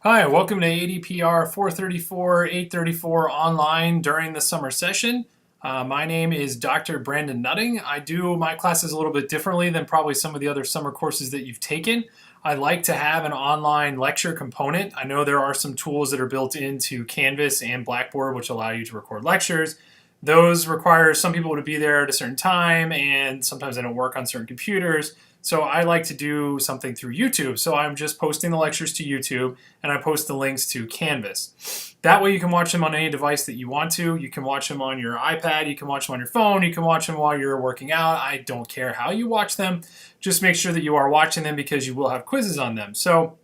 Hi, welcome to ADPR 434, 834 online during the summer session. My name is Dr. Brandon Nutting. I do my classes a little bit differently than probably some of the other summer courses that you've taken. I like to have an online lecture component. I know there are some tools that are built into Canvas and Blackboard which allow you to record lectures. Those require some people to be there at a certain time, and sometimes they don't work on certain computers. So I like to do something through YouTube. So I'm just posting the lectures to YouTube, and I post the links to Canvas. That way you can watch them on any device that you want to. You can watch them on your iPad, you can watch them on your phone, you can watch them while you're working out. I don't care how you watch them. Just make sure that you are watching them because you will have quizzes on them. So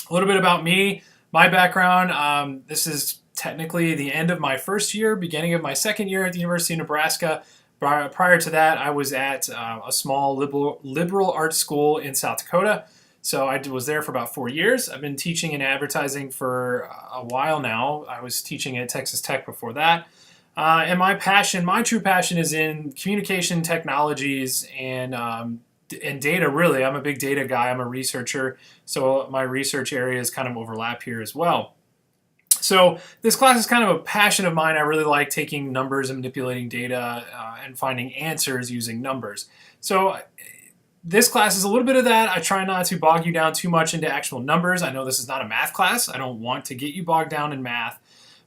a little bit about me, my background. This is technically the end of my first year, beginning of my second year at the University of Nebraska. Prior to that, I was at a small liberal arts school in South Dakota. So I was there for about 4 years. I've been teaching in advertising for a while now. I was teaching at Texas Tech before that. And my true passion is in communication technologies and data, really. I'm a big data guy. I'm a researcher. So my research areas kind of overlap here as well. So this class is kind of a passion of mine. I really like taking numbers and manipulating data and finding answers using numbers. So this class is a little bit of that. I try not to bog you down too much into actual numbers. I know this is not a math class. I don't want to get you bogged down in math.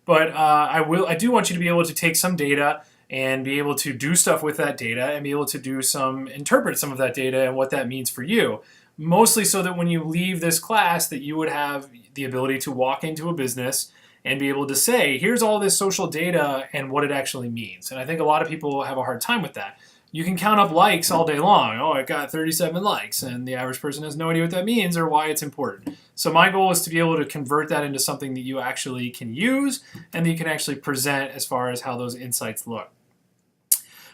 But I do want you to be able to take some data and be able to do stuff with that data and be able to interpret some of that data and what that means for you. Mostly so that when you leave this class that you would have the ability to walk into a business and be able to say, here's all this social data and what it actually means. And I think a lot of people have a hard time with that. You can count up likes all day long. Oh, I got 37 likes, and the average person has no idea what that means or why it's important. So my goal is to be able to convert that into something that you actually can use and that you can actually present as far as how those insights look.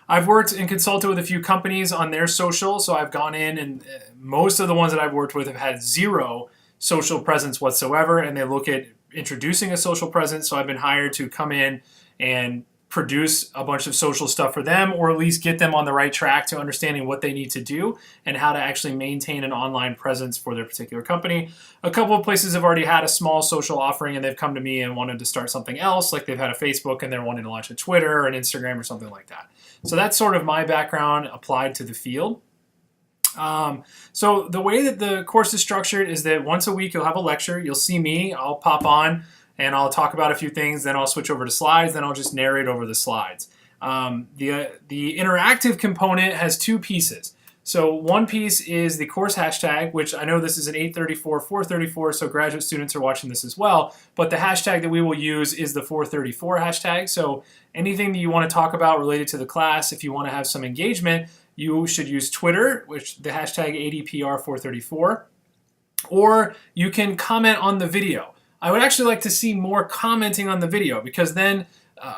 I've worked and consulted with a few companies on their social, so I've gone in and most of the ones that I've worked with have had zero social presence whatsoever, and they look at introducing a social presence. So I've been hired to come in and produce a bunch of social stuff for them, or at least get them on the right track to understanding what they need to do and how to actually maintain an online presence for their particular company. A couple of places have already had a small social offering and they've come to me and wanted to start something else, like they've had a Facebook and they're wanting to launch a Twitter or an Instagram or something like that. So that's sort of my background applied to the field. So the way that the course is structured is that once a week you'll have a lecture. You'll see me. I'll pop on and I'll talk about a few things. Then I'll switch over to slides. Then I'll just narrate over the slides. The interactive component has two pieces. So one piece is the course hashtag, which I know this is an 834, 434, so graduate students are watching this as well. But the hashtag that we will use is the 434 hashtag. So anything that you want to talk about related to the class, if you want to have some engagement, you should use Twitter, which the hashtag ADPR434, or you can comment on the video. I would actually like to see more commenting on the video because then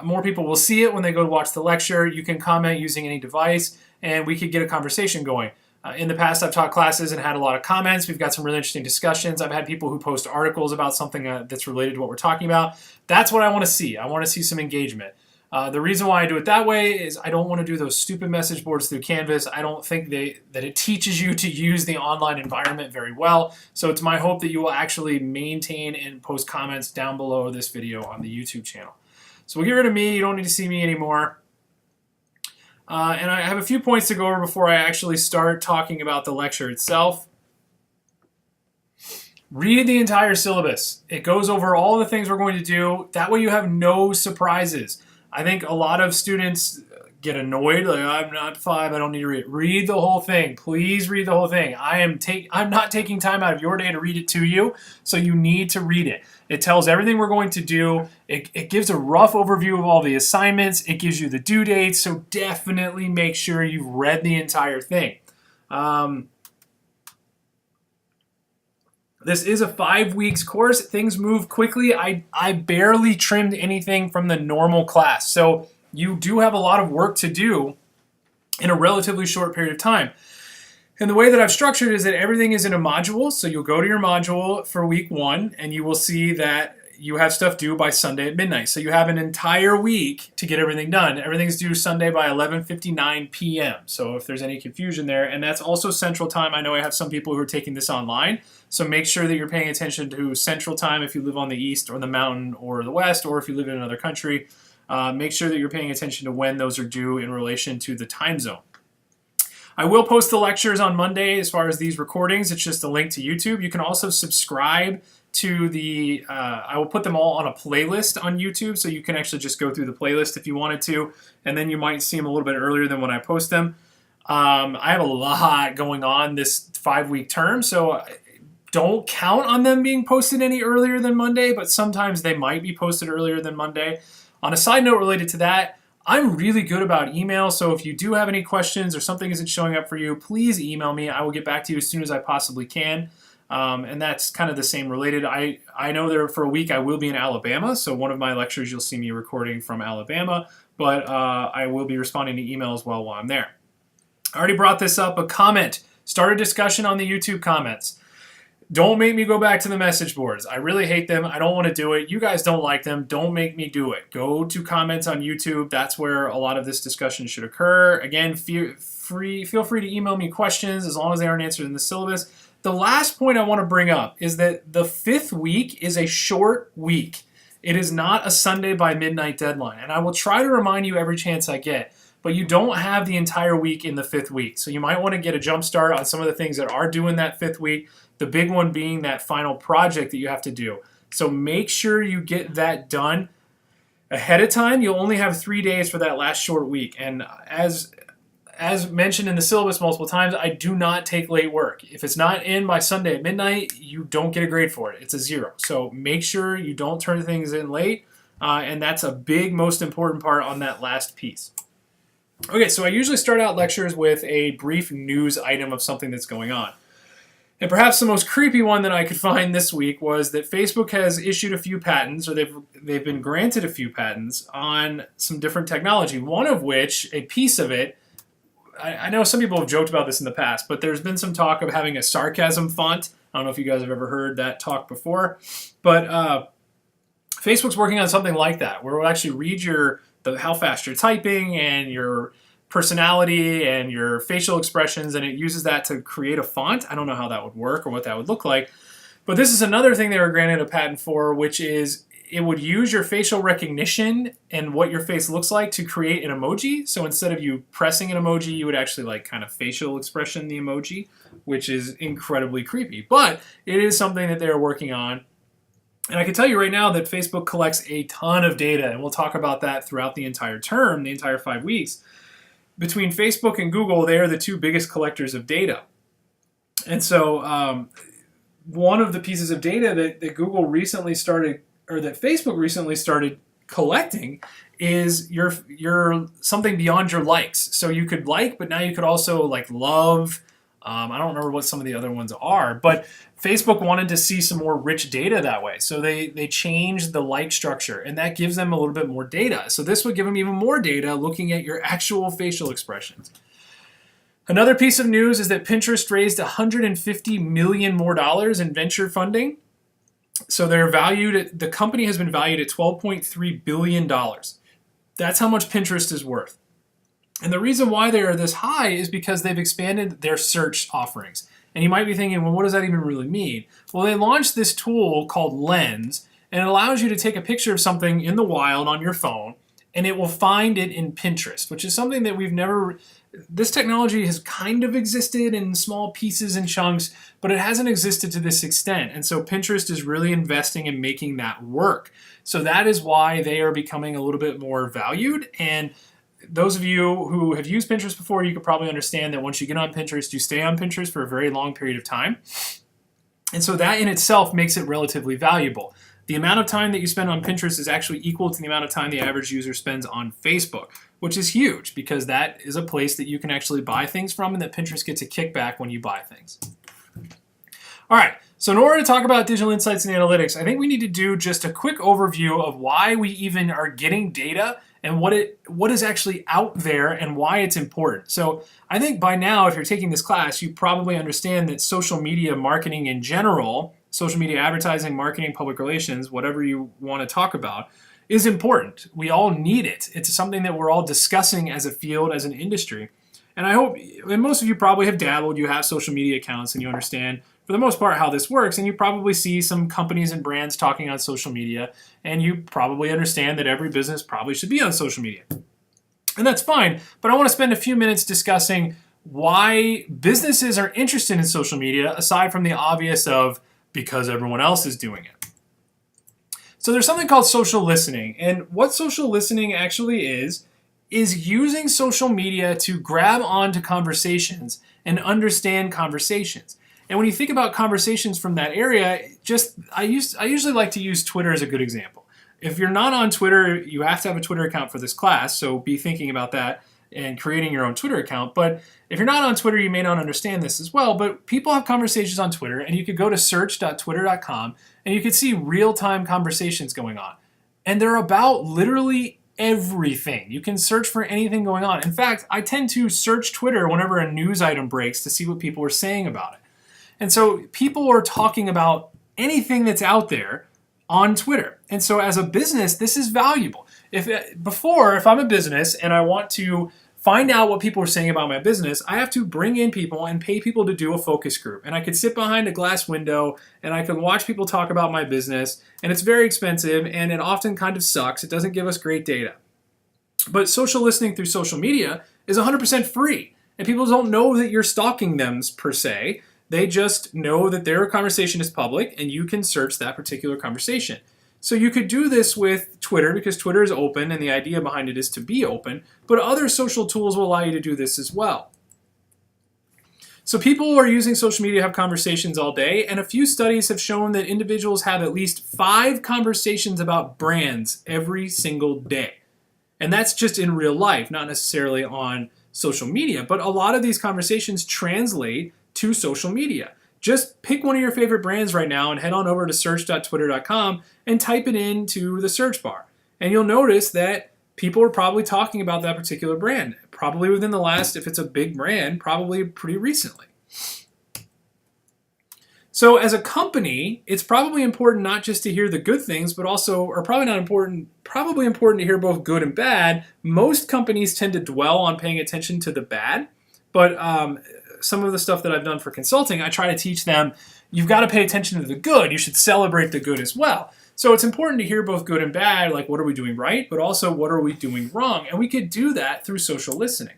more people will see it when they go to watch the lecture. You can comment using any device and we could get a conversation going. In the past, I've taught classes and had a lot of comments. We've got some really interesting discussions. I've had people who post articles about something that's related to what we're talking about. That's what I want to see. I want to see some engagement. The reason why I do it that way is I don't want to do those stupid message boards through Canvas. I don't think that it teaches you to use the online environment very well. So it's my hope that you will actually maintain and post comments down below this video on the YouTube channel. So we'll get rid of me. You don't need to see me anymore. And I have a few points to go over before I actually start talking about the lecture itself. Read the entire syllabus. It goes over all the things we're going to do. That way you have no surprises. I think a lot of students get annoyed, like, I'm not 5, I don't need to read it. Read the whole thing. Please read the whole thing. I'm not taking time out of your day to read it to you, so you need to read it. It tells everything we're going to do. It gives a rough overview of all the assignments. It gives you the due dates, so definitely make sure you've read the entire thing. This is a 5 weeks course. Things move quickly. I barely trimmed anything from the normal class. So you do have a lot of work to do in a relatively short period of time. And the way that I've structured is that everything is in a module. So you'll go to your module for week 1 and you will see that you have stuff due by Sunday at midnight. So you have an entire week to get everything done. Everything's due Sunday by 11:59 p.m. So if there's any confusion there, and that's also Central Time. I know I have some people who are taking this online, so make sure that you're paying attention to Central Time if you live on the East or the Mountain or the West, or if you live in another country. Make sure that you're paying attention to when those are due in relation to the time zone. I will post the lectures on Monday as far as these recordings. It's just a link to YouTube. You can also subscribe to the, I will put them all on a playlist on YouTube, so you can actually just go through the playlist if you wanted to, and then you might see them a little bit earlier than when I post them. I have a lot going on this 5-week term, so don't count on them being posted any earlier than Monday, but sometimes they might be posted earlier than Monday. On a side note related to that, I'm really good about email, so if you do have any questions or something isn't showing up for you, please email me. I will get back to you as soon as I possibly can. And that's kind of the same related. I know that for a week I will be in Alabama, so one of my lectures you'll see me recording from Alabama, but I will be responding to email as well while I'm there. I already brought this up, a comment. Start a discussion on the YouTube comments. Don't make me go back to the message boards. I really hate them. I don't want to do it. You guys don't like them. Don't make me do it. Go to comments on YouTube. That's where a lot of this discussion should occur. Again, feel free to email me questions as long as they aren't answered in the syllabus. The last point I want to bring up is that the 5th week is a short week. It is not a Sunday by midnight deadline. And I will try to remind you every chance I get. But you don't have the entire week in the 5th week. So you might want to get a jump start on some of the things that are due in that 5th week. The big one being that final project that you have to do. So make sure you get that done ahead of time. You'll only have 3 days for that last short week. And as mentioned in the syllabus multiple times, I do not take late work. If it's not in by Sunday at midnight, you don't get a grade for it. It's a 0. So make sure you don't turn things in late. And that's a big, most important part on that last piece. Okay, so I usually start out lectures with a brief news item of something that's going on. And perhaps the most creepy one that I could find this week was that Facebook has issued a few patents, or they've been granted a few patents on some different technology, one of which, a piece of it, I know some people have joked about this in the past, but there's been some talk of having a sarcasm font. I don't know if you guys have ever heard that talk before, but Facebook's working on something like that, where it will actually read how fast you're typing and your personality and your facial expressions, and it uses that to create a font. I don't know how that would work or what that would look like, but this is another thing they were granted a patent for, which is it would use your facial recognition and what your face looks like to create an emoji. So instead of you pressing an emoji, you would actually like kind of facial expression the emoji, which is incredibly creepy, but it is something that they're working on. And I can tell you right now that Facebook collects a ton of data, and we'll talk about that throughout the entire term, the entire 5 weeks. Between Facebook and Google, they are the 2 biggest collectors of data. And so one of the pieces of data that Google recently started, or that Facebook recently started collecting, is your something beyond your likes. So you could like, but now you could also like love. I don't remember what some of the other ones are, but Facebook wanted to see some more rich data that way. So they changed the like structure, and that gives them a little bit more data. So this would give them even more data looking at your actual facial expressions. Another piece of news is that Pinterest raised $150 million more in venture funding. So the company has been valued at $12.3 billion. That's how much Pinterest is worth. And the reason why they are this high is because they've expanded their search offerings. And you might be thinking, well, what does that even really mean? Well, they launched this tool called Lens, and it allows you to take a picture of something in the wild on your phone, and it will find it in Pinterest, which is something that this technology has kind of existed in small pieces and chunks, but it hasn't existed to this extent. And so Pinterest is really investing in making that work. So that is why they are becoming a little bit more valued. And those of you who have used Pinterest before, you could probably understand that once you get on Pinterest, you stay on Pinterest for a very long period of time. And so that in itself makes it relatively valuable. The amount of time that you spend on Pinterest is actually equal to the amount of time the average user spends on Facebook, which is huge because that is a place that you can actually buy things from, and that Pinterest gets a kickback when you buy things. All right, so in order to talk about digital insights and analytics, I think we need to do just a quick overview of why we even are getting data and what is actually out there and why it's important. So I think by now, if you're taking this class, you probably understand that social media marketing in general social media advertising, marketing, public relations, whatever you want to talk about, is important. We all need it. It's something that we're all discussing as a field, as an industry. And I hope, and most of you probably have dabbled, you have social media accounts and you understand for the most part how this works, and you probably see some companies and brands talking on social media, and you probably understand that every business probably should be on social media. And that's fine, but I want to spend a few minutes discussing why businesses are interested in social media aside from the obvious of because everyone else is doing it. So there's something called social listening, and what social listening actually is using social media to grab onto conversations and understand conversations. And when you think about conversations from that area, I usually like to use Twitter as a good example. If you're not on Twitter, you have to have a Twitter account for this class, so be thinking about that and creating your own Twitter account. But if you're not on Twitter, you may not understand this as well, but people have conversations on Twitter, and you could go to search.twitter.com and you could see real-time conversations going on. And they're about literally everything. You can search for anything going on. In fact, I tend to search Twitter whenever a news item breaks to see what people are saying about it. And so people are talking about anything that's out there on Twitter. And so as a business, this is valuable. If I'm a business and I want to find out what people are saying about my business, I have to bring in people and pay people to do a focus group. And I could sit behind a glass window and I can watch people talk about my business, and it's very expensive and it often kind of sucks. It doesn't give us great data. But social listening through social media is 100% free, and people don't know that you're stalking them per se. They just know that their conversation is public and you can search that particular conversation. So you could do this with Twitter because Twitter is open and the idea behind it is to be open, but other social tools will allow you to do this as well. So people who are using social media have conversations all day, and a few studies have shown that individuals have at least 5 conversations about brands every single day. And that's just in real life, not necessarily on social media, but a lot of these conversations translate to social media. Just pick one of your favorite brands right now and head on over to search.twitter.com and type it into the search bar. And you'll notice that people are probably talking about that particular brand, probably within the last, if it's a big brand, probably pretty recently. So as a company, it's probably important not just to hear the good things, but also, or probably important to hear both good and bad. Most companies tend to dwell on paying attention to the bad, but some of the stuff that I've done for consulting, I try to teach them, you've got to pay attention to the good. You should celebrate the good as well. So it's important to hear both good and bad, like what are we doing right, but also what are we doing wrong? And we could do that through social listening.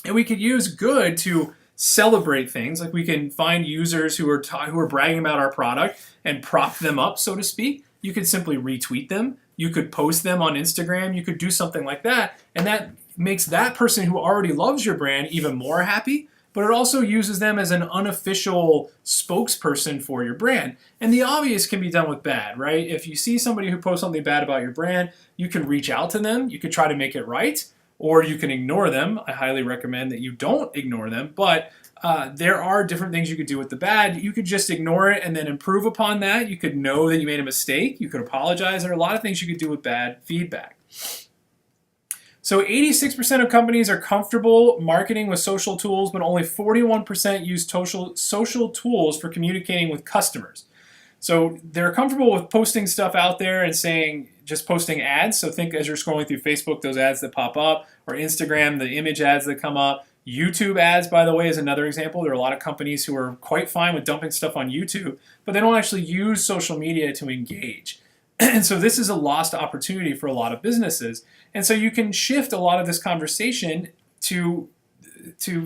And we could use good to celebrate things, like we can find users who are bragging about our product and prop them up, so to speak. You could simply retweet them. You could post them on Instagram. You could do something like that. And that makes that person who already loves your brand even more happy. But it also uses them as an unofficial spokesperson for your brand. And the obvious can be done with bad, right? If you see somebody who posts something bad about your brand, you can reach out to them. You could try to make it right, or you can ignore them. I highly recommend that you don't ignore them. But there are different things you could do with the bad. You could just ignore it and then improve upon that. You could know that you made a mistake. You could apologize. There are a lot of things you could do with bad feedback. So 86% of companies are comfortable marketing with social tools, but only 41% use social tools for communicating with customers. So they're comfortable with posting stuff out there and saying, just posting ads. So think as you're scrolling through Facebook, those ads that pop up, or Instagram, the image ads that come up. YouTube ads, by the way, is another example. There are a lot of companies who are quite fine with dumping stuff on YouTube, but they don't actually use social media to engage. And so this is a lost opportunity for a lot of businesses. And so you can shift a lot of this conversation to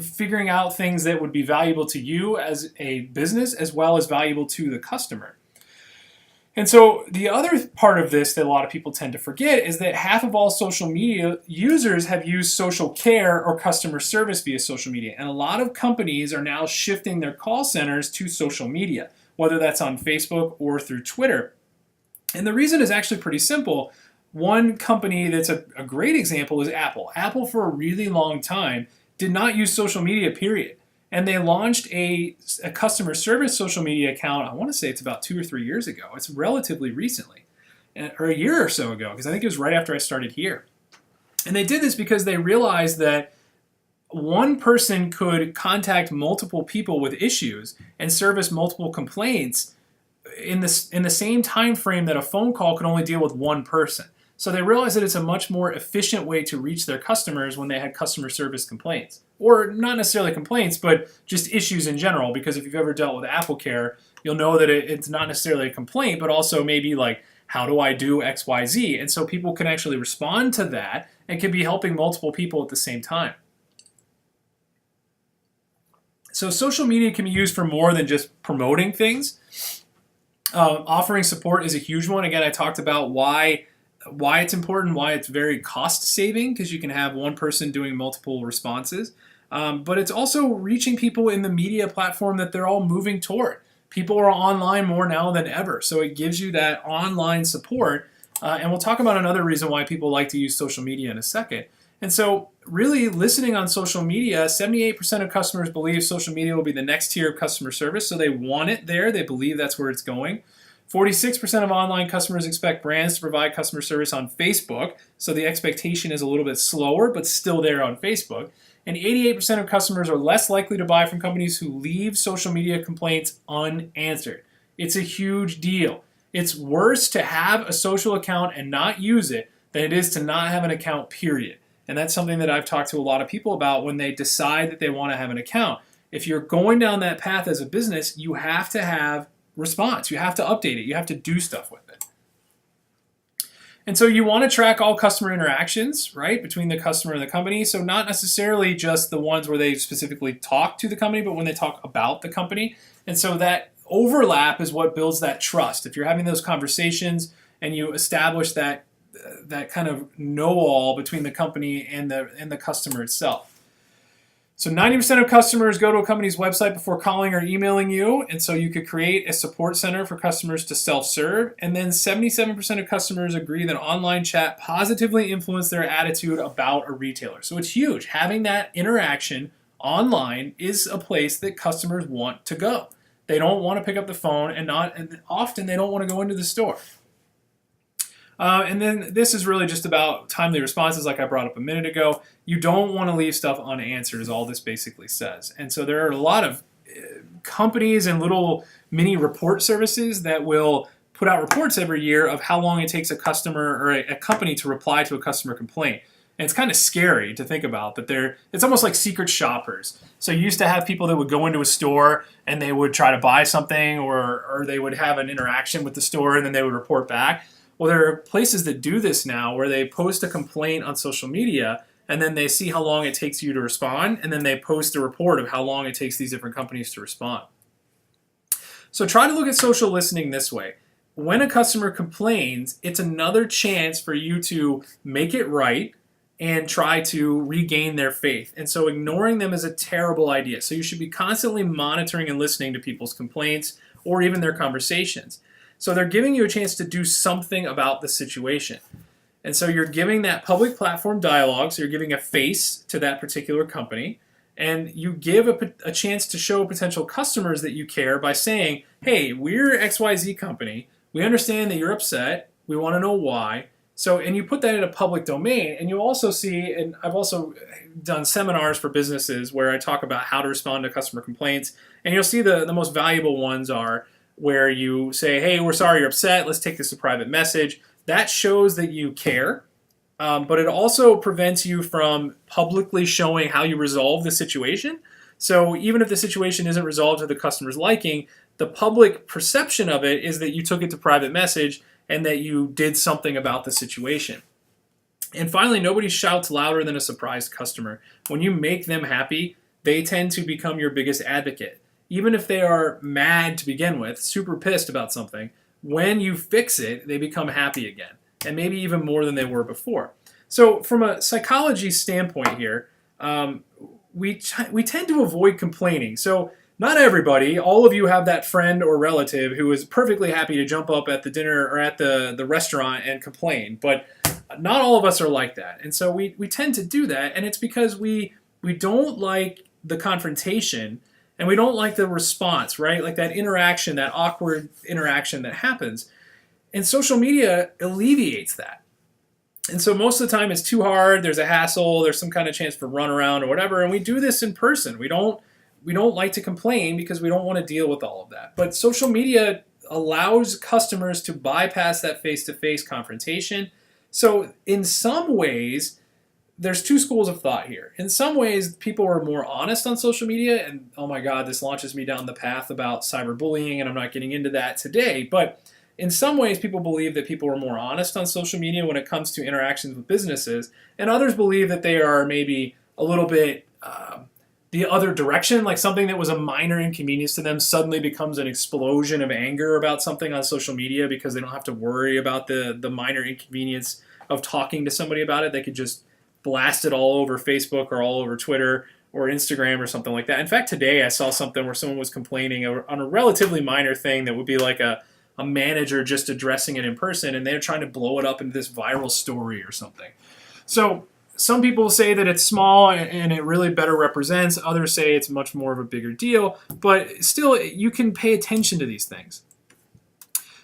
figuring out things that would be valuable to you as a business as well as valuable to the customer. And so the other part of this that a lot of people tend to forget is that half of all social media users have used social care or customer service via social media. And a lot of companies are now shifting their call centers to social media, whether that's on Facebook or through Twitter. And the reason is actually pretty simple. One company that's a great example is Apple. Apple, for a really long time, did not use social media, period. And they launched a customer service social media account, I want to say it's about 2 or 3 years ago. It's relatively recently, or a year or so ago, because I think it was right after I started here. And they did this because they realized that one person could contact multiple people with issues and service multiple complaints in the same time frame that a phone call can only deal with one person. So they realized that it's a much more efficient way to reach their customers when they had customer service complaints. Or not necessarily complaints, but just issues in general. Because if you've ever dealt with Apple Care, you'll know that it's not necessarily a complaint, but also maybe like, how do I do X, Y, Z? And so people can actually respond to that and can be helping multiple people at the same time. So social media can be used for more than just promoting things. Offering support is a huge one. Again, I talked about why it's important, why it's very cost saving, because you can have one person doing multiple responses. But it's also reaching people in the media platform that they're all moving toward. People are online more now than ever, so it gives you that online support. And we'll talk about another reason why people like to use social media in a second. And so really listening on social media, 78% of customers believe social media will be the next tier of customer service, so they want it there. They believe that's where it's going. 46% of online customers expect brands to provide customer service on Facebook, so the expectation is a little bit slower, but still there on Facebook. And 88% of customers are less likely to buy from companies who leave social media complaints unanswered. It's a huge deal. It's worse to have a social account and not use it than it is to not have an account, period. And that's something that I've talked to a lot of people about when they decide that they want to have an account. If you're going down that path as a business, you have to have response. You have to update it. You have to do stuff with it. And so you want to track all customer interactions, right, between the customer and the company. So not necessarily just the ones where they specifically talk to the company, but when they talk about the company. And so that overlap is what builds that trust. If you're having those conversations and you establish that kind of know-all between the company and the customer itself. So 90% of customers go to a company's website before calling or emailing you, and so you could create a support center for customers to self-serve. And then 77% of customers agree that online chat positively influenced their attitude about a retailer. So it's huge. Having that interaction online is a place that customers want to go. They don't want to pick up the phone, and often they don't want to go into the store. And then this is really just about timely responses, like I brought up a minute ago. You don't want to leave stuff unanswered, is all this basically says. And so there are a lot of companies and little mini report services that will put out reports every year of how long it takes a customer or a company to reply to a customer complaint. And it's kind of scary to think about that it's almost like secret shoppers. So you used to have people that would go into a store and they would try to buy something or they would have an interaction with the store and then they would report back. Well, there are places that do this now where they post a complaint on social media and then they see how long it takes you to respond and then they post a report of how long it takes these different companies to respond. So try to look at social listening this way. When a customer complains, it's another chance for you to make it right and try to regain their faith. And so ignoring them is a terrible idea. So you should be constantly monitoring and listening to people's complaints or even their conversations. So they're giving you a chance to do something about the situation. And so you're giving that public platform dialogue, so you're giving a face to that particular company, and you give a chance to show potential customers that you care by saying, hey, we're XYZ company, we understand that you're upset, we want to know why. So, and you put that in a public domain, and you also see, and I've also done seminars for businesses where I talk about how to respond to customer complaints, and you'll see the most valuable ones are where you say, hey, we're sorry you're upset, let's take this a private message. That shows that you care, but it also prevents you from publicly showing how you resolve the situation. So even if the situation isn't resolved to the customer's liking, the public perception of it is that you took it to private message and that you did something about the situation. And finally, nobody shouts louder than a surprised customer. When you make them happy, they tend to become your biggest advocate. Even if they are mad to begin with, super pissed about something, when you fix it, they become happy again, and maybe even more than they were before. So from a psychology standpoint here, we tend to avoid complaining. So not everybody, all of you have that friend or relative who is perfectly happy to jump up at the dinner or at the restaurant and complain, but not all of us are like that. And so we tend to do that, and it's because we don't like the confrontation, and we don't like the response, right? Like that interaction, that awkward interaction that happens. And social media alleviates that. And so most of the time it's too hard, there's a hassle, there's some kind of chance for runaround or whatever, and we do this in person. We don't like to complain because we don't want to deal with all of that. But social media allows customers to bypass that face-to-face confrontation. So in some ways, there's two schools of thought here. In some ways, people are more honest on social media, and oh my God, this launches me down the path about cyberbullying, and I'm not getting into that today. But in some ways, people believe that people are more honest on social media when it comes to interactions with businesses, and others believe that they are maybe a little bit the other direction, like something that was a minor inconvenience to them suddenly becomes an explosion of anger about something on social media because they don't have to worry about the minor inconvenience of talking to somebody about it. They could just blast it all over Facebook or all over Twitter or Instagram or something like that. In fact, today I saw something where someone was complaining on a relatively minor thing that would be like a manager just addressing it in person, and they're trying to blow it up into this viral story or something. So some people say that it's small and it really better represents. Others say it's much more of a bigger deal. But still, you can pay attention to these things.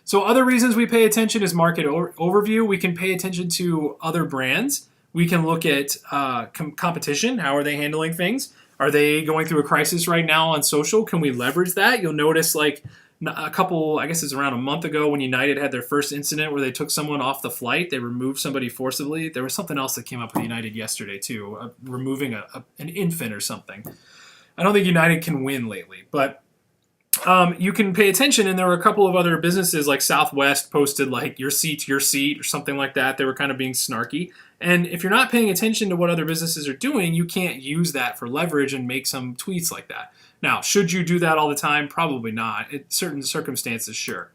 So other reasons we pay attention is market overview. We can pay attention to other brands. We can look at competition. How are they handling things? Are they going through a crisis right now on social? Can we leverage that? You'll notice like a couple, I guess it's around a month ago when United had their first incident where they took someone off the flight. They removed somebody forcibly. There was something else that came up with United yesterday too, removing an infant or something. I don't think United can win lately, but you can pay attention, and there were a couple of other businesses like Southwest posted like your seat's your seat or something like that. They were kind of being snarky. And if you're not paying attention to what other businesses are doing, you can't use that for leverage and make some tweets like that. Now, should you do that all the time? Probably not. In certain circumstances, sure.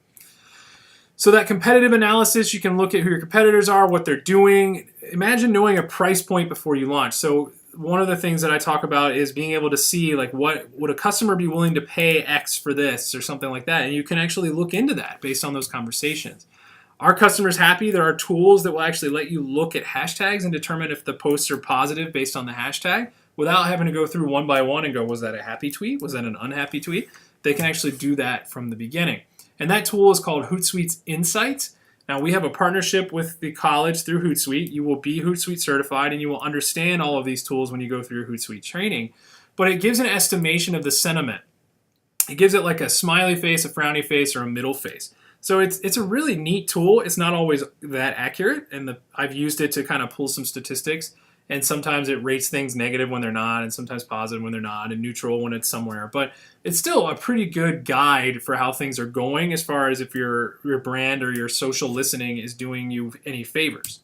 So that competitive analysis, you can look at who your competitors are, what they're doing. Imagine knowing a price point before you launch. So one of the things that I talk about is being able to see like what would a customer be willing to pay X for this or something like that. And you can actually look into that based on those conversations. Are customers happy? There are tools that will actually let you look at hashtags and determine if the posts are positive based on the hashtag without having to go through one by one and go, was that a happy tweet? Was that an unhappy tweet? They can actually do that from the beginning. And that tool is called Hootsuite's Insights. Now, we have a partnership with the college through Hootsuite. You will be Hootsuite certified, and you will understand all of these tools when you go through your Hootsuite training. But it gives an estimation of the sentiment. It gives it like a smiley face, a frowny face, or a middle face. So it's a really neat tool. It's not always that accurate, and I've used it to kind of pull some statistics. And sometimes it rates things negative when they're not, and sometimes positive when they're not, and neutral when it's somewhere. But it's still a pretty good guide for how things are going as far as if your brand or your social listening is doing you any favors.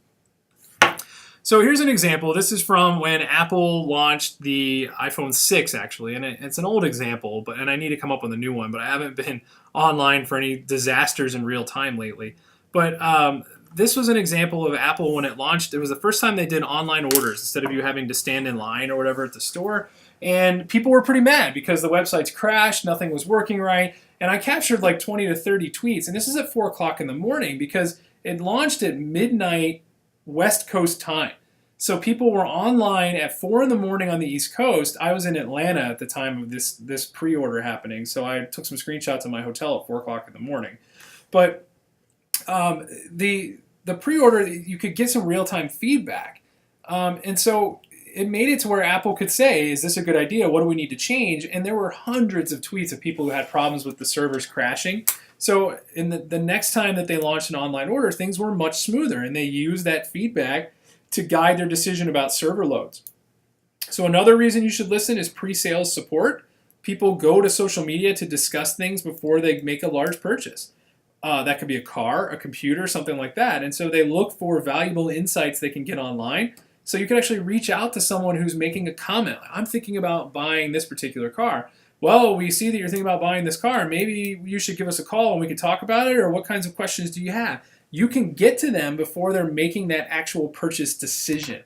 So here's an example. This is from when Apple launched the iPhone 6, actually. And it's an old example, and I need to come up with a new one, but I haven't been online for any disasters in real time lately. But this was an example of Apple when it launched. It was the first time they did online orders instead of you having to stand in line or whatever at the store. And people were pretty mad because the websites crashed, nothing was working right. And I captured like 20 to 30 tweets. And this is at 4 o'clock in the morning because it launched at midnight West Coast time. So people were online at 4 in the morning on the East Coast. I was in Atlanta at the time of this pre-order happening. So I took some screenshots of my hotel at 4 o'clock in the morning. But the pre-order, you could get some real-time feedback. And so it made it to where Apple could say, is this a good idea? What do we need to change? And there were hundreds of tweets of people who had problems with the servers crashing. So in the next time that they launched an online order, things were much smoother, and they used that feedback to guide their decision about server loads. So another reason you should listen is pre-sales support. People go to social media to discuss things before they make a large purchase. That could be a car, a computer, something like that. And so they look for valuable insights they can get online. So you can actually reach out to someone who's making a comment. I'm thinking about buying this particular car. Well, we see that you're thinking about buying this car. Maybe you should give us a call and we can talk about it, or what kinds of questions do you have? You can get to them before they're making that actual purchase decision.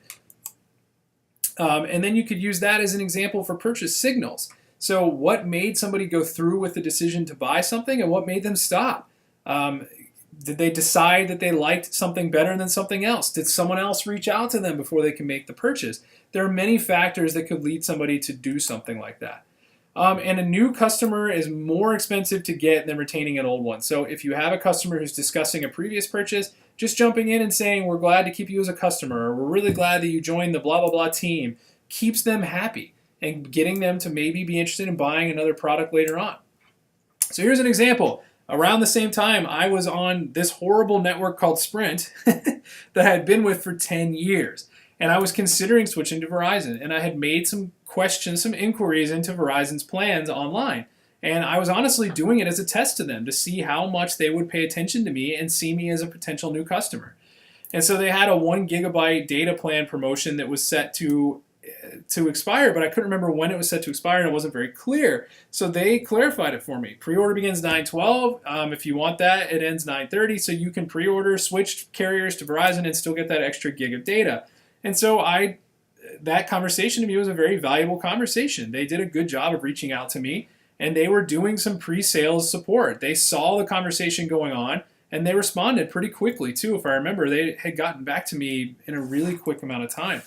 And then you could use that as an example for purchase signals. So what made somebody go through with the decision to buy something, and what made them stop? Did they decide that they liked something better than something else? Did someone else reach out to them before they can make the purchase? There are many factors that could lead somebody to do something like that. And a new customer is more expensive to get than retaining an old one. So if you have a customer who's discussing a previous purchase, just jumping in and saying, we're glad to keep you as a customer, or we're really glad that you joined the blah, blah, blah team, keeps them happy and getting them to maybe be interested in buying another product later on. So here's an example. Around the same time, I was on this horrible network called Sprint that I had been with for 10 years. And I was considering switching to Verizon. And I had made some questions, some inquiries into Verizon's plans online. And I was honestly doing it as a test to them to see how much they would pay attention to me and see me as a potential new customer. And so they had a 1 GB data plan promotion that was set to expire, but I couldn't remember when it was set to expire, and it wasn't very clear. So they clarified it for me. Pre-order begins 9/12. If you want that, it ends 9/30. So you can pre-order, switch carriers to Verizon, and still get that extra gig of data. And so that conversation to me was a very valuable conversation. They did a good job of reaching out to me, and they were doing some pre-sales support. They saw the conversation going on, and they responded pretty quickly too. If I remember, they had gotten back to me in a really quick amount of time.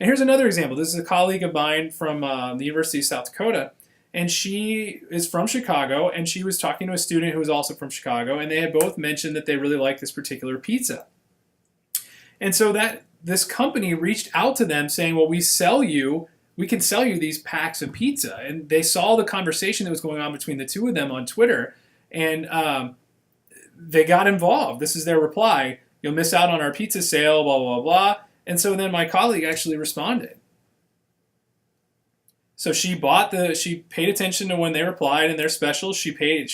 And here's another example. This is a colleague of mine from the University of South Dakota, and she is from Chicago, and she was talking to a student who was also from Chicago, and they had both mentioned that they really liked this particular pizza. And so this company reached out to them saying, well, we can sell you these packs of pizza. And they saw the conversation that was going on between the two of them on Twitter, and they got involved. This is their reply. You'll miss out on our pizza sale, blah, blah, blah. And so then my colleague actually responded. So she paid attention to when they replied and their specials. She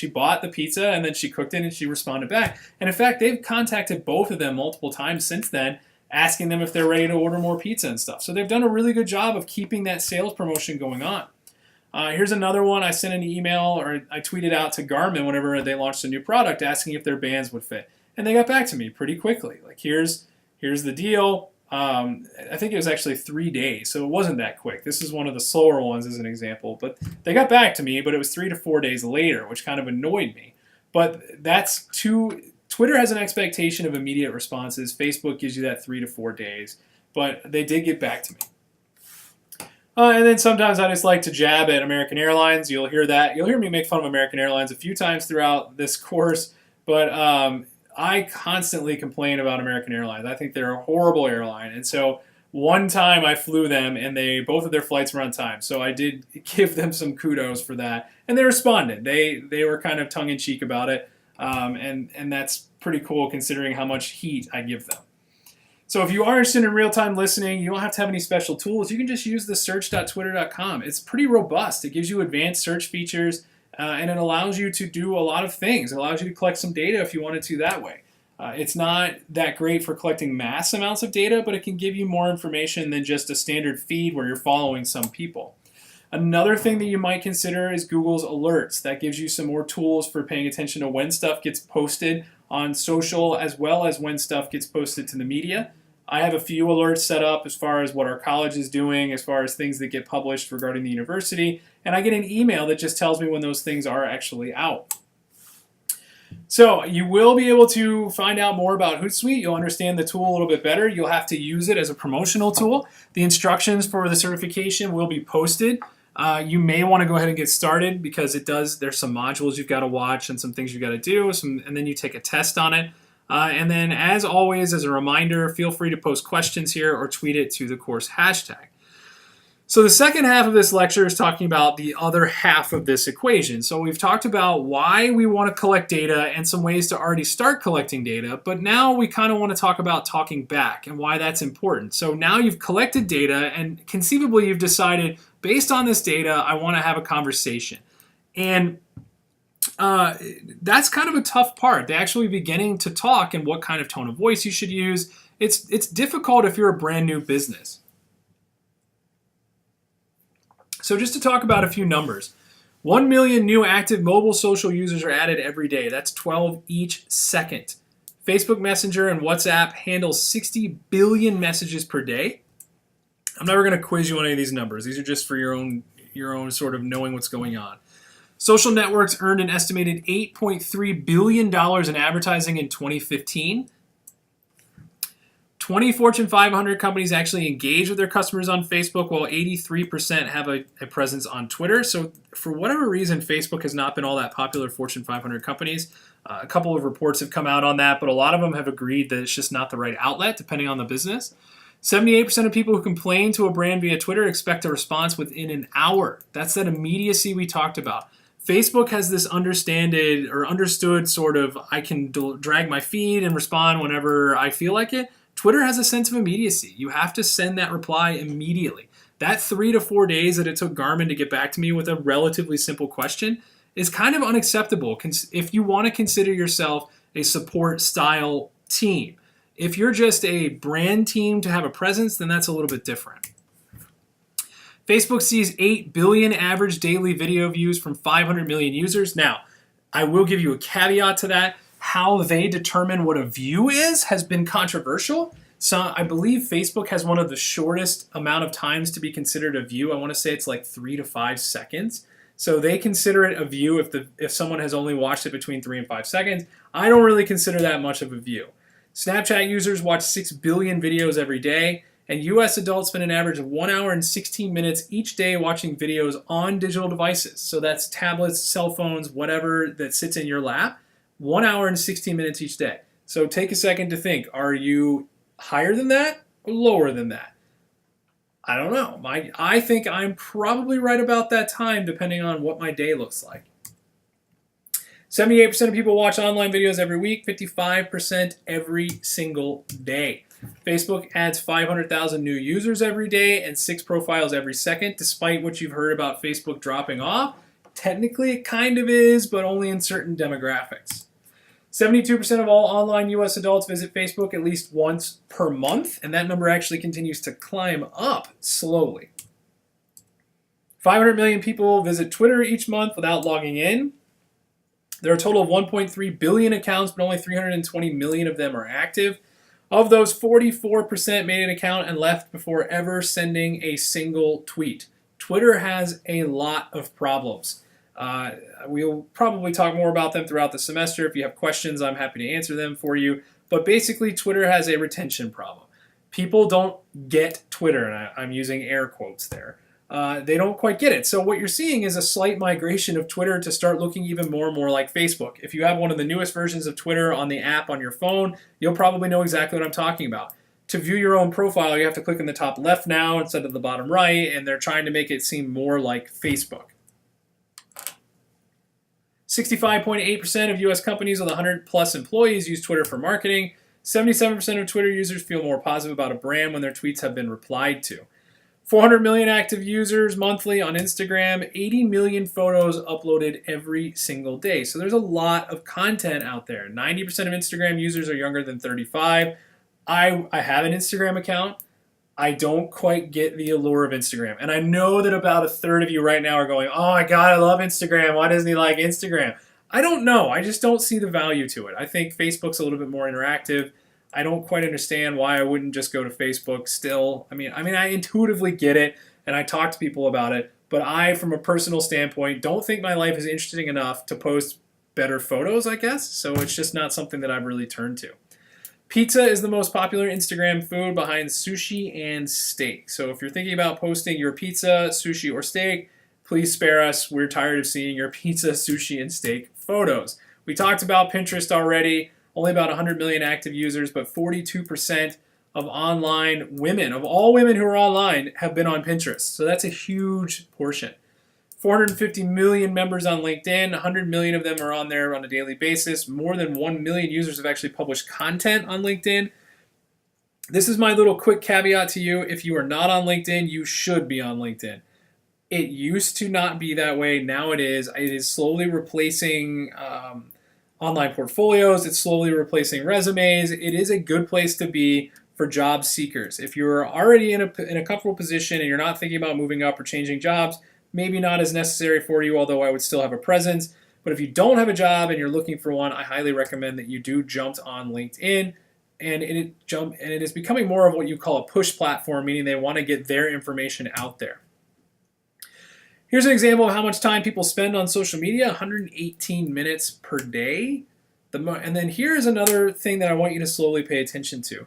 bought the pizza, and then she cooked it and she responded back. And in fact, they've contacted both of them multiple times since then, asking them if they're ready to order more pizza and stuff. So they've done a really good job of keeping that sales promotion going on. Here's another one. I sent an email, or I tweeted out to Garmin whenever they launched a new product, asking if their bands would fit. And they got back to me pretty quickly. Like, here's the deal. I think it was actually 3 days, so it wasn't that quick. This is one of the slower ones as an example. But they got back to me, but it was 3 to 4 days later, which kind of annoyed me. But Twitter has an expectation of immediate responses. Facebook gives you that 3 to 4 days. But they did get back to me. And then sometimes I just like to jab at American Airlines. You'll hear that. You'll hear me make fun of American Airlines a few times throughout this course. But I constantly complain about American Airlines. I think they're a horrible airline. And so one time I flew them, and both of their flights were on time. So I did give them some kudos for that. And they responded. They were kind of tongue-in-cheek about it. And that's pretty cool considering how much heat I give them. So if you are interested in real-time listening, you don't have to have any special tools. You can just use the search.twitter.com. It's pretty robust. It gives you advanced search features, and it allows you to do a lot of things. It allows you to collect some data if you wanted to that way. It's not that great for collecting mass amounts of data, but it can give you more information than just a standard feed where you're following some people. Another thing that you might consider is Google's alerts. That gives you some more tools for paying attention to when stuff gets posted on social, as well as when stuff gets posted to the media. I have a few alerts set up as far as what our college is doing, as far as things that get published regarding the university, and I get an email that just tells me when those things are actually out. So you will be able to find out more about Hootsuite. You'll understand the tool a little bit better. You'll have to use it as a promotional tool. The instructions for the certification will be posted. You may want to go ahead and get started because there's some modules you've got to watch and some things you've got to do, and then you take a test on it. And then, as always, as a reminder, feel free to post questions here or tweet it to the course hashtag. So the second half of this lecture is talking about the other half of this equation. So we've talked about why we want to collect data and some ways to already start collecting data, but now we kind of want to talk about talking back and why that's important. So now you've collected data, and conceivably you've decided, based on this data, I want to have a conversation. And that's kind of a tough part. They actually beginning to talk and what kind of tone of voice you should use. It's difficult if you're a brand new business. So just to talk about a few numbers. 1 million new active mobile social users are added every day. That's 12 each second. Facebook Messenger and WhatsApp handle 60 billion messages per day. I'm never going to quiz you on any of these numbers. These are just for your own sort of knowing what's going on. Social networks earned an estimated $8.3 billion in advertising in 2015. 20 Fortune 500 companies actually engage with their customers on Facebook, while 83% have a presence on Twitter. So for whatever reason, Facebook has not been all that popular Fortune 500 companies. A couple of reports have come out on that, but a lot of them have agreed that it's just not the right outlet, depending on the business. 78% of people who complain to a brand via Twitter expect a response within an hour. That's that immediacy we talked about. Facebook has this understood sort of, I can drag my feed and respond whenever I feel like it. Twitter has a sense of immediacy. You have to send that reply immediately. That 3 to 4 days that it took Garmin to get back to me with a relatively simple question is kind of unacceptable if you want to consider yourself a support style team. If you're just a brand team to have a presence, then that's a little bit different. Facebook sees 8 billion average daily video views from 500 million users. Now, I will give you a caveat to that. How they determine what a view is has been controversial. So I believe Facebook has one of the shortest amount of times to be considered a view. I want to say it's like 3 to 5 seconds. So they consider it a view if someone has only watched it between 3 and 5 seconds. I don't really consider that much of a view. Snapchat users watch 6 billion videos every day. And US adults spend an average of 1 hour and 16 minutes each day watching videos on digital devices. So that's tablets, cell phones, whatever that sits in your lap. 1 hour and 16 minutes each day. So take a second to think. Are you higher than that or lower than that? I don't know. I think I'm probably right about that time depending on what my day looks like. 78% of people watch online videos every week, 55% every single day. Facebook adds 500,000 new users every day and 6 profiles every second, despite what you've heard about Facebook dropping off. Technically, it kind of is, but only in certain demographics. 72% of all online US adults visit Facebook at least once per month, and that number actually continues to climb up slowly. 500 million people visit Twitter each month without logging in. There are a total of 1.3 billion accounts, but only 320 million of them are active. Of those, 44% made an account and left before ever sending a single tweet. Twitter has a lot of problems. We'll probably talk more about them throughout the semester. If you have questions, I'm happy to answer them for you. But basically, Twitter has a retention problem. People don't get Twitter, and I'm using air quotes there. They don't quite get it. So what you're seeing is a slight migration of Twitter to start looking even more and more like Facebook. If you have one of the newest versions of Twitter on the app on your phone, you'll probably know exactly what I'm talking about. To view your own profile, you have to click in the top left now instead of the bottom right, and they're trying to make it seem more like Facebook. 65.8% of US companies with 100 plus employees use Twitter for marketing. 77% of Twitter users feel more positive about a brand when their tweets have been replied to. 400 million active users monthly on Instagram, 80 million photos uploaded every single day. So there's a lot of content out there. 90% of Instagram users are younger than 35. I have an Instagram account. I don't quite get the allure of Instagram. And I know that about a third of you right now are going, oh my God, I love Instagram. Why doesn't he like Instagram? I don't know. I just don't see the value to it. I think Facebook's a little bit more interactive. I don't quite understand why I wouldn't just go to Facebook still. I mean, I intuitively get it, and I talk to people about it, but I, from a personal standpoint, don't think my life is interesting enough to post better photos, I guess, so it's just not something that I've really turned to. Pizza is the most popular Instagram food behind sushi and steak. So if you're thinking about posting your pizza, sushi, or steak, please spare us. We're tired of seeing your pizza, sushi, and steak photos. We talked about Pinterest already. Only about 100 million active users, but 42% of online women, of all women who are online, have been on Pinterest. So that's a huge portion. 450 million members on LinkedIn, 100 million of them are on there on a daily basis. More than 1 million users have actually published content on LinkedIn. This is my little quick caveat to you. If you are not on LinkedIn, you should be on LinkedIn. It used to not be that way. Now it is. It is slowly replacing online portfolios. It's slowly replacing resumes. It is a good place to be for job seekers. If you're already in a comfortable position and you're not thinking about moving up or changing jobs, maybe not as necessary for you, although I would still have a presence. But if you don't have a job and you're looking for one, I highly recommend that you do jump on LinkedIn. And it is becoming more of what you call a push platform, meaning they want to get their information out there. Here's an example of how much time people spend on social media, 118 minutes per day. And then here's another thing that I want you to slowly pay attention to.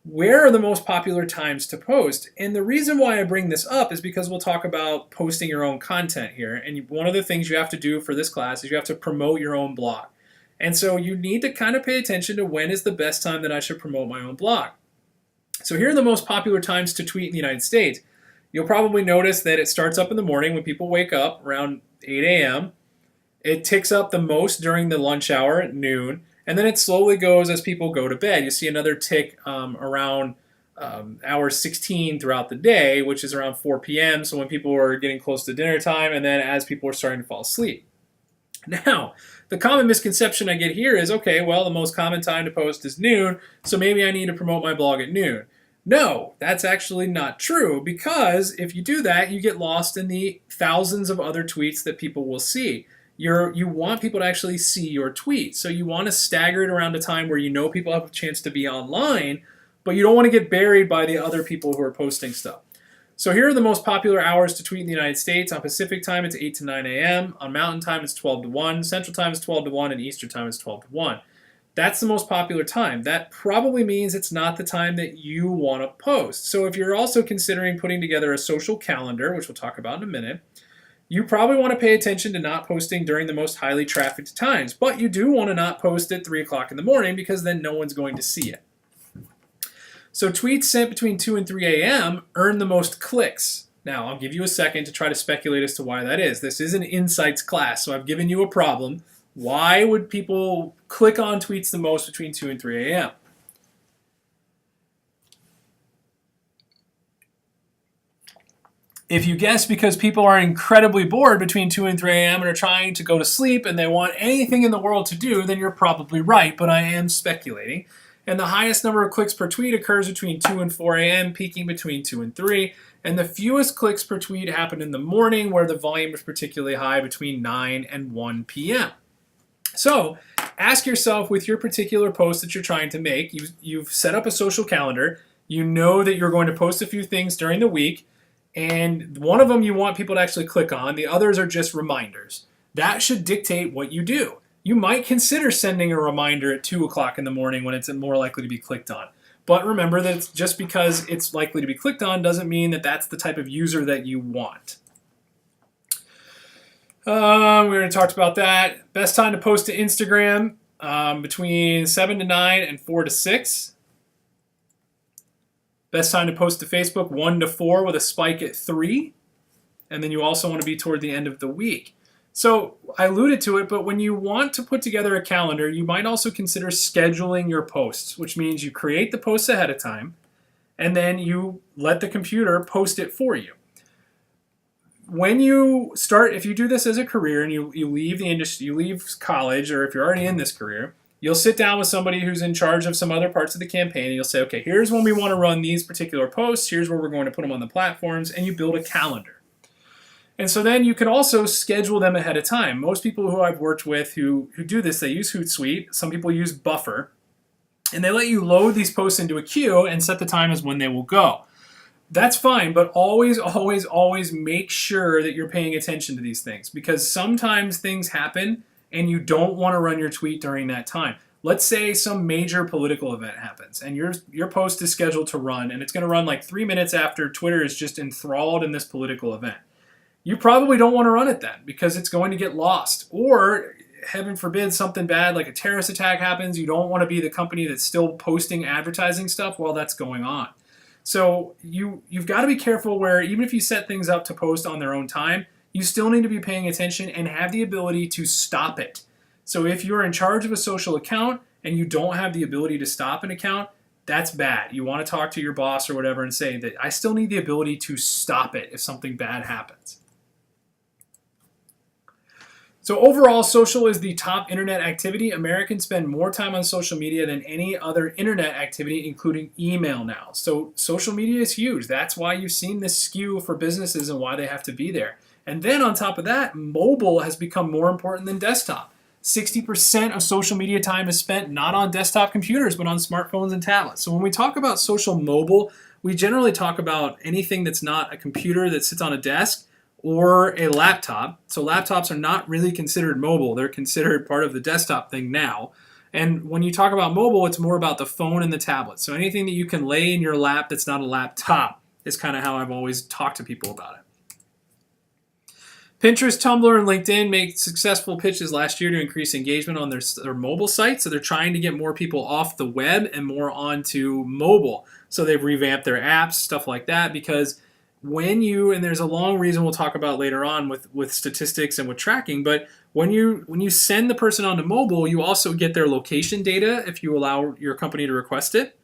Where are the most popular times to post? And the reason why I bring this up is because we'll talk about posting your own content here. And one of the things you have to do for this class is you have to promote your own blog. And so you need to kind of pay attention to when is the best time that I should promote my own blog. So here are the most popular times to tweet in the United States. You'll probably notice that it starts up in the morning when people wake up around 8 a.m. It ticks up the most during the lunch hour at noon, and then it slowly goes as people go to bed. You see another tick around hour 16 throughout the day, which is around 4 p.m. So when people are getting close to dinner time, and then as people are starting to fall asleep. Now, the common misconception I get here is, okay, well, the most common time to post is noon, so maybe I need to promote my blog at noon. No, that's actually not true, because if you do that, you get lost in the thousands of other tweets that people will see. You want people to actually see your tweet, so you want to stagger it around a time where you know people have a chance to be online, but you don't want to get buried by the other people who are posting stuff. So here are the most popular hours to tweet in the United States. On Pacific time, it's 8 to 9 a.m. On Mountain time, it's 12 to 1. Central time is 12 to 1. And Eastern time is 12 to 1. That's the most popular time. That probably means it's not the time that you want to post. So if you're also considering putting together a social calendar, which we'll talk about in a minute, you probably want to pay attention to not posting during the most highly trafficked times. But you do want to not post at 3 o'clock in the morning, because then no one's going to see it. So tweets sent between 2 and 3 a.m. earn the most clicks. Now, I'll give you a second to try to speculate as to why that is. This is an insights class, so I've given you a problem. Why would people click on tweets the most between 2 and 3 a.m.? If you guess because people are incredibly bored between 2 and 3 a.m. and are trying to go to sleep and they want anything in the world to do, then you're probably right, but I am speculating. And the highest number of clicks per tweet occurs between 2 and 4 a.m., peaking between 2 and 3. And the fewest clicks per tweet happen in the morning, where the volume is particularly high between 9 and 1 p.m. So ask yourself, with your particular post that you're trying to make, you've set up a social calendar. You know that you're going to post a few things during the week, and one of them you want people to actually click on. The others are just reminders. That should dictate what you do. You might consider sending a reminder at 2 o'clock in the morning when it's more likely to be clicked on. But remember that just because it's likely to be clicked on doesn't mean that that's the type of user that you want. We already talked about that. Best time to post to Instagram, between 7 to 9 and 4 to 6. Best time to post to Facebook, 1 to 4 with a spike at 3. And then you also want to be toward the end of the week. So I alluded to it, but when you want to put together a calendar, you might also consider scheduling your posts, which means you create the posts ahead of time, and then you let the computer post it for you. When you start, if you do this as a career and you leave the industry, you leave college, or if you're already in this career, you'll sit down with somebody who's in charge of some other parts of the campaign, and you'll say, okay, here's when we want to run these particular posts, here's where we're going to put them on the platforms, and you build a calendar. And so then you can also schedule them ahead of time. Most people who I've worked with who do this, they use Hootsuite. Some people use Buffer. And they let you load these posts into a queue and set the time as when they will go. That's fine, but always, always, always make sure that you're paying attention to these things, because sometimes things happen and you don't want to run your tweet during that time. Let's say some major political event happens and your post is scheduled to run, and it's going to run like 3 minutes after Twitter is just enthralled in this political event. You probably don't want to run it then, because it's going to get lost. Or, heaven forbid, something bad like a terrorist attack happens. You don't want to be the company that's still posting advertising stuff while that's going on. So you've got to be careful where even if you set things up to post on their own time, you still need to be paying attention and have the ability to stop it. So if you're in charge of a social account and you don't have the ability to stop an account, that's bad. You want to talk to your boss or whatever and say that I still need the ability to stop it if something bad happens. So overall, social is the top internet activity. Americans spend more time on social media than any other internet activity, including email now. So social media is huge. That's why you've seen this skew for businesses and why they have to be there. And then on top of that, mobile has become more important than desktop. 60% of social media time is spent not on desktop computers, but on smartphones and tablets. So when we talk about social mobile, we generally talk about anything that's not a computer that sits on a desk or a laptop. So laptops are not really considered mobile. They're considered part of the desktop thing now. And when you talk about mobile, it's more about the phone and the tablet. So anything that you can lay in your lap that's not a laptop is kind of how I've always talked to people about it. Pinterest, Tumblr, and LinkedIn made successful pitches last year to increase engagement on their mobile site. So they're trying to get more people off the web and more onto mobile. So they've revamped their apps, stuff like that, because when you, and there's a long reason we'll talk about later on with statistics and with tracking, but when you send the person onto mobile, you also get their location data if you allow your company to request it.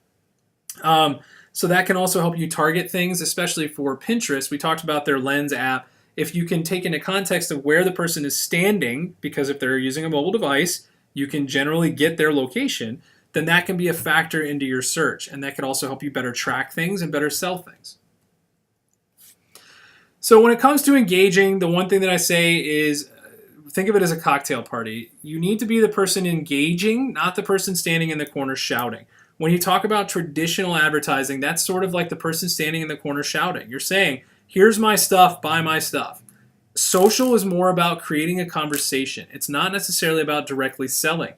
So that can also help you target things, especially for Pinterest. We talked about their Lens app. If you can take into context of where the person is standing, because if they're using a mobile device, you can generally get their location, then that can be a factor into your search. And that can also help you better track things and better sell things. So when it comes to engaging, the one thing that I say is think of it as a cocktail party. You need to be the person engaging, not the person standing in the corner shouting. When you talk about traditional advertising, that's sort of like the person standing in the corner shouting. You're saying, here's my stuff, buy my stuff. Social is more about creating a conversation. It's not necessarily about directly selling.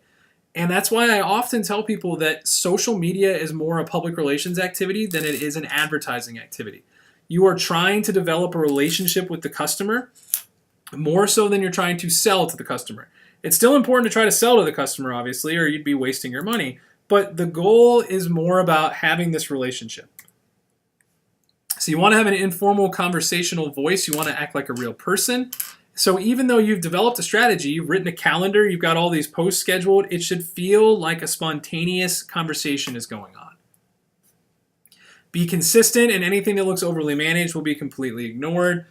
And that's why I often tell people that social media is more a public relations activity than it is an advertising activity. You are trying to develop a relationship with the customer more so than you're trying to sell to the customer. It's still important to try to sell to the customer, obviously, or you'd be wasting your money. But the goal is more about having this relationship. So you want to have an informal conversational voice. You want to act like a real person. So even though you've developed a strategy, you've written a calendar, you've got all these posts scheduled, it should feel like a spontaneous conversation is going on. Be consistent, and anything that looks overly managed will be completely ignored.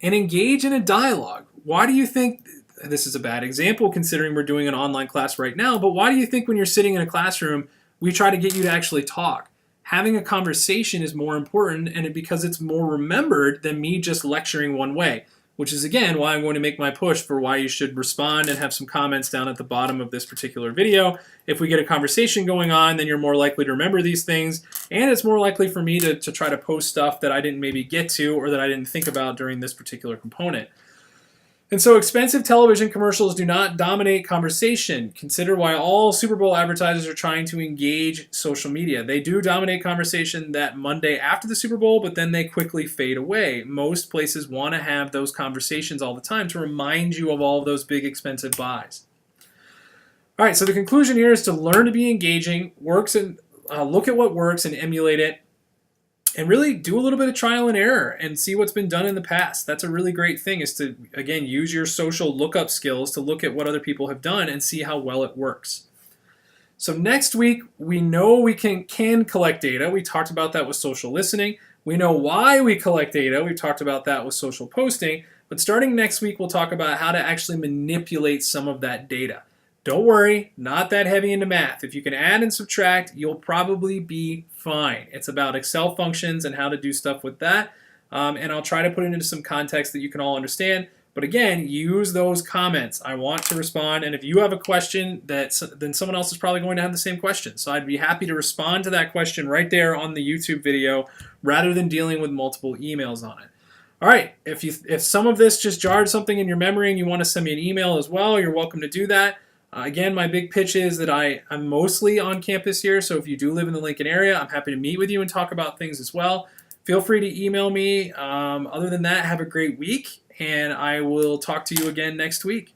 And engage in a dialogue. Why do you think, this is a bad example considering we're doing an online class right now, but why do you think when you're sitting in a classroom, we try to get you to actually talk? Having a conversation is more important, and because it's more remembered than me just lecturing one way, which is again why I'm going to make my push for why you should respond and have some comments down at the bottom of this particular video. If we get a conversation going on, then you're more likely to remember these things, and it's more likely for me to try to post stuff that I didn't maybe get to or that I didn't think about during this particular component. And so expensive television commercials do not dominate conversation. Consider why all Super Bowl advertisers are trying to engage social media. They do dominate conversation that Monday after the Super Bowl, but then they quickly fade away. Most places want to have those conversations all the time to remind you of all of those big expensive buys. All right, so the conclusion here is to learn to be engaging, works and look at what works and emulate it. And really do a little bit of trial and error and see what's been done in the past. That's a really great thing, is to, again, use your social lookup skills to look at what other people have done and see how well it works. So next week, we know we can collect data. We talked about that with social listening. We know why we collect data. We've talked about that with social posting. But starting next week, we'll talk about how to actually manipulate some of that data. Don't worry, not that heavy into math. If you can add and subtract, you'll probably be fine. It's about Excel functions and how to do stuff with that. And I'll try to put it into some context that you can all understand. But again, use those comments. I want to respond. And if you have a question, then someone else is probably going to have the same question. So I'd be happy to respond to that question right there on the YouTube video rather than dealing with multiple emails on it. All right, if some of this just jarred something in your memory and you want to send me an email as well, you're welcome to do that. Again, my big pitch is that I'm mostly on campus here, so if you do live in the Lincoln area, I'm happy to meet with you and talk about things as well. Feel free to email me. Other than that, have a great week, and I will talk to you again next week.